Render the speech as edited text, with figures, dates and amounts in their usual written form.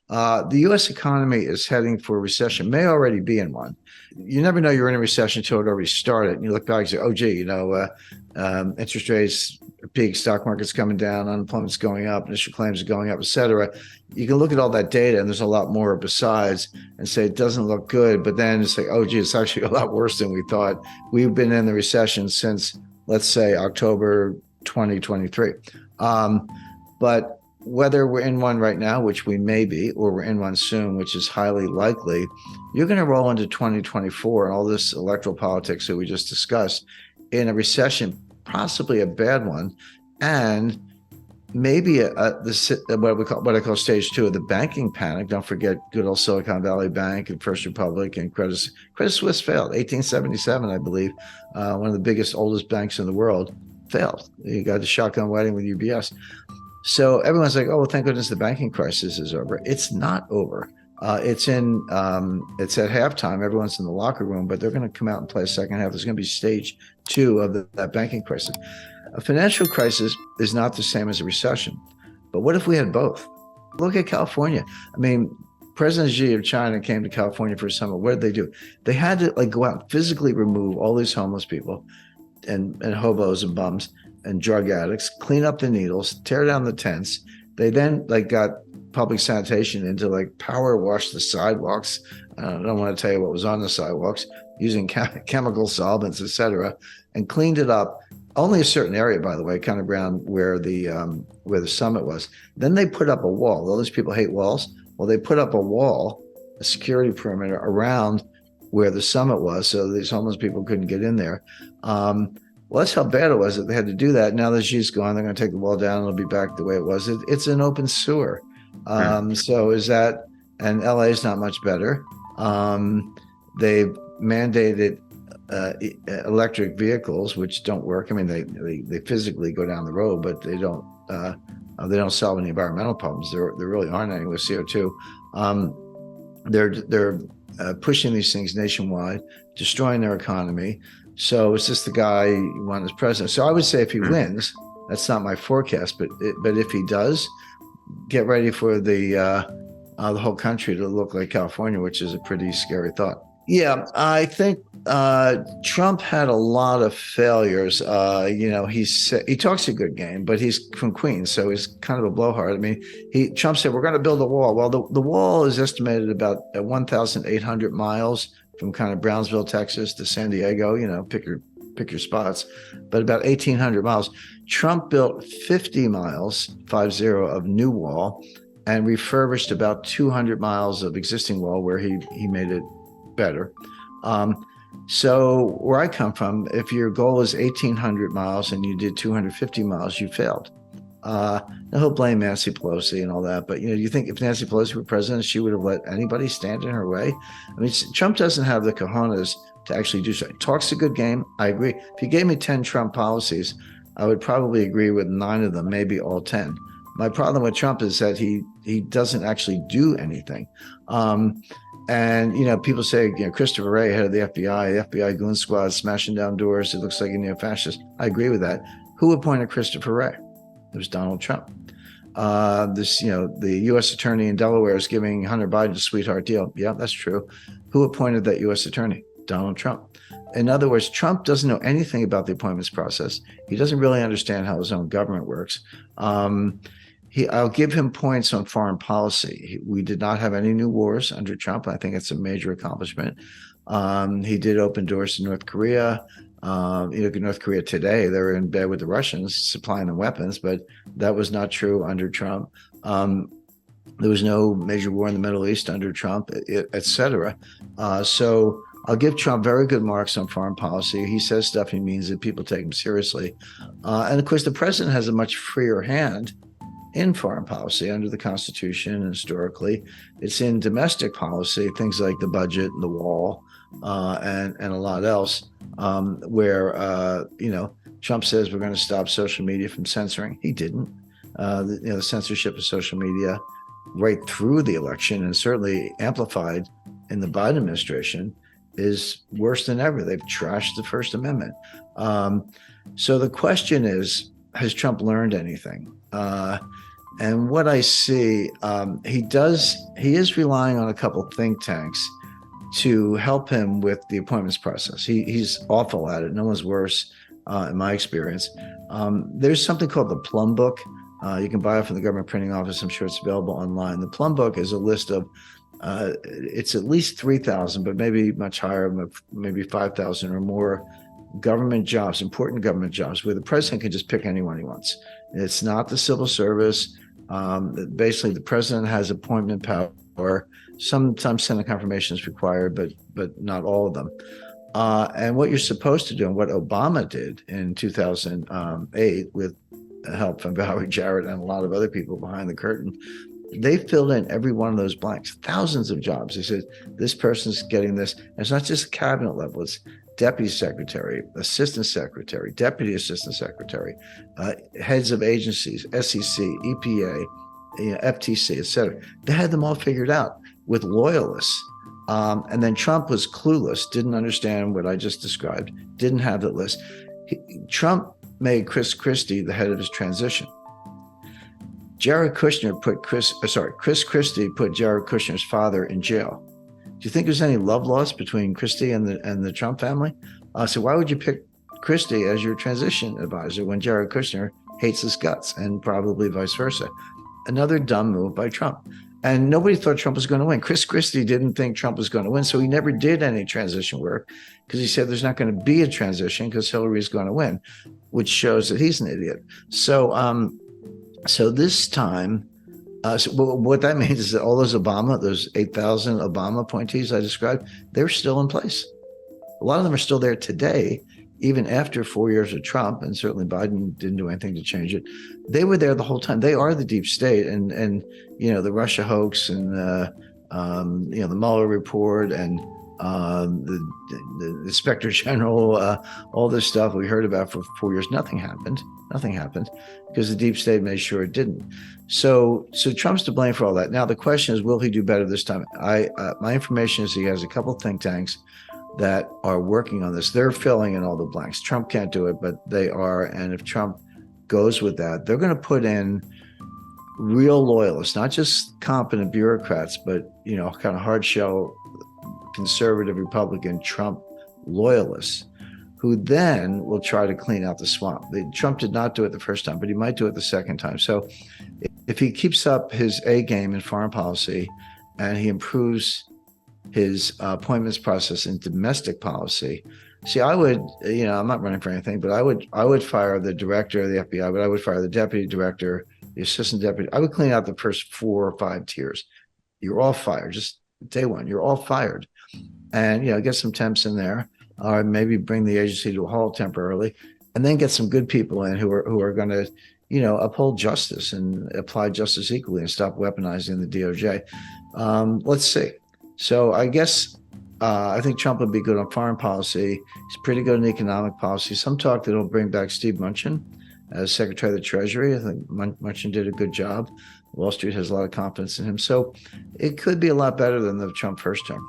The U.S. economy is heading for a recession, may already be in one. You never know you're in a recession until it already started. And you look back and say, oh, gee, interest rates are peak, stock market's coming down, unemployment's going up, initial claims are going up, et cetera. You can look at all that data, and there's a lot more besides, and say it doesn't look good. But then it's like, oh, gee, it's actually a lot worse than we thought. We've been in the recession since, let's say, October 2023. But whether we're in one right now, which we may be, or we're in one soon, which is highly likely, you're going to roll into 2024 and all this electoral politics that we just discussed in a recession, possibly a bad one, and maybe what I call stage two of the banking panic. Don't forget good old Silicon Valley Bank and First Republic and Credit Suisse failed, 1877, I believe, one of the biggest, oldest banks in the world failed. You got the shotgun wedding with UBS. So everyone's like, oh, well, thank goodness the banking crisis is over. It's not over. It's at halftime. Everyone's in the locker room, but they're going to come out and play a second half. There's going to be stage two of that banking crisis. A financial crisis is not the same as a recession. But what if we had both? Look at California. I mean, President Xi of China came to California for a summit. What did they do? They had to go out and physically remove all these homeless people and hobos and bums and drug addicts, clean up the needles, tear down the tents. They then got public sanitation into power wash the sidewalks. I don't want to tell you what was on the sidewalks, using chemical solvents, etc., and cleaned it up. Only a certain area, by the way, kind of around where the summit was. Then they put up a wall. All these people hate walls. Well, they put up a wall, a security perimeter around where the summit was, so these homeless people couldn't get in there. Well, that's how bad it was that they had to do that. Now that she's gone, they're going to take the wall down. It'll be back the way it was. It's an open sewer. So is that, and LA is not much better. They've mandated electric vehicles, which don't work. I mean, they physically go down the road, but they don't solve any environmental problems. There really aren't any with CO2. They're pushing these things nationwide, destroying their economy. So it's just the guy who won as president. So I would say if he wins, that's not my forecast, but if he does, get ready for the whole country to look like California, which is a pretty scary thought. Yeah, I think Trump had a lot of failures. He talks a good game, but he's from Queens, so he's kind of a blowhard. I mean, Trump said we're going to build a wall. Well, the wall is estimated about 1,800 miles from kind of Brownsville, Texas to San Diego. Pick your spots, but about 1,800 miles. Trump built 50 miles, 50, of new wall, and refurbished about 200 miles of existing wall where he made it better. So where I come from, if your goal is 1,800 miles and you did 250 miles, you failed. Now he'll blame Nancy Pelosi and all that, but you think if Nancy Pelosi were president, she would have let anybody stand in her way? I mean, Trump doesn't have the cojones to actually do so. He talks a good game. I agree. If you gave me 10 Trump policies, I would probably agree with 9 of them, maybe all 10. My problem with Trump is that he doesn't actually do anything. And people say, Christopher Wray, head of the FBI goon squad, smashing down doors. It looks like a neo-fascist. I agree with that. Who appointed Christopher Wray? It was Donald Trump. The U.S. attorney in Delaware is giving Hunter Biden a sweetheart deal. Yeah, that's true. Who appointed that U.S. attorney? Donald Trump. In other words, Trump doesn't know anything about the appointments process. He doesn't really understand how his own government works. I'll give him points on foreign policy. We did not have any new wars under Trump. I think it's a major accomplishment. He did open doors to North Korea. Look at North Korea today. They're in bed with the Russians, supplying them weapons, but that was not true under Trump. There was no major war in the Middle East under Trump, et cetera. So I'll give Trump very good marks on foreign policy. He says stuff, he means it. People take him seriously. And of course, the president has a much freer hand in foreign policy under the Constitution, and historically. It's in domestic policy, things like the budget and the wall, and a lot else, where Trump says we're going to stop social media from censoring. He didn't. The censorship of social media right through the election, and certainly amplified in the Biden administration, is worse than ever. They've trashed the First Amendment. So the question is, has Trump learned anything? And what I see, he is relying on a couple think tanks to help him with the appointments process. He's awful at it. No one's worse, in my experience. There's something called the Plum Book. You can buy it from the government printing office. I'm sure it's available online. The Plum Book is a list of, it's at least 3,000, but maybe much higher, maybe 5,000 or more government jobs, important government jobs, where the president can just pick anyone he wants. It's not the civil service. Basically, the president has appointment power. Sometimes Senate confirmation is required, but not all of them. And what you're supposed to do, and what Obama did in 2008 with help from Valerie Jarrett and a lot of other people behind the curtain, they filled in every one of those blanks, thousands of jobs. They said, this person's getting this. And it's not just cabinet level, it's deputy secretary, assistant secretary, deputy assistant secretary, heads of agencies, SEC, EPA, FTC, et cetera. They had them all figured out with loyalists. And then Trump was clueless, didn't understand what I just described, didn't have that list. Trump made Chris Christie the head of his transition. Jared Kushner put Chris Christie put Jared Kushner's father in jail. Do you think there's any love lost between Christie and the Trump family? So why would you pick Christie as your transition advisor when Jared Kushner hates his guts, and probably vice versa? Another dumb move by Trump. And nobody thought Trump was going to win. Chris Christie didn't think Trump was going to win, so he never did any transition work, because he said there's not going to be a transition because Hillary's going to win, which shows that he's an idiot. So this time, what that means is that all those 8,000 Obama appointees I described, they're still in place. A lot of them are still there today, even after 4 years of Trump, and certainly Biden didn't do anything to change it. They were there the whole time. They are the deep state, and the Russia hoax, and the Mueller report, and the Inspector General, all this stuff we heard about for 4 years. Nothing happened because the deep state made sure it didn't. So Trump's to blame for all that. Now the question is, will he do better this time? My information is he has a couple think tanks that are working on this. They're filling in all the blanks. Trump can't do it, but they are. And if Trump goes with that, they're going to put in real loyalists, not just competent bureaucrats, but kind of hard shell conservative Republican Trump loyalists, who then will try to clean out the swamp. Trump did not do it the first time, but he might do it the second time. So if he keeps up his A game in foreign policy, and he improves his appointments process in domestic policy, I would, I'm not running for anything, but I would fire the director of the FBI, but I would fire the deputy director, the assistant deputy. I would clean out the first 4 or 5 tiers. You're all fired. Just day one, you're all fired. And, get some temps in there, or maybe bring the agency to a halt temporarily, and then get some good people in who are going to, uphold justice and apply justice equally and stop weaponizing the DOJ. Let's see. So I guess I think Trump would be good on foreign policy. He's pretty good in economic policy. Some talk that he'll bring back Steve Mnuchin as Secretary of the Treasury. I think Mnuchin did a good job. Wall Street has a lot of confidence in him. So it could be a lot better than the Trump first term.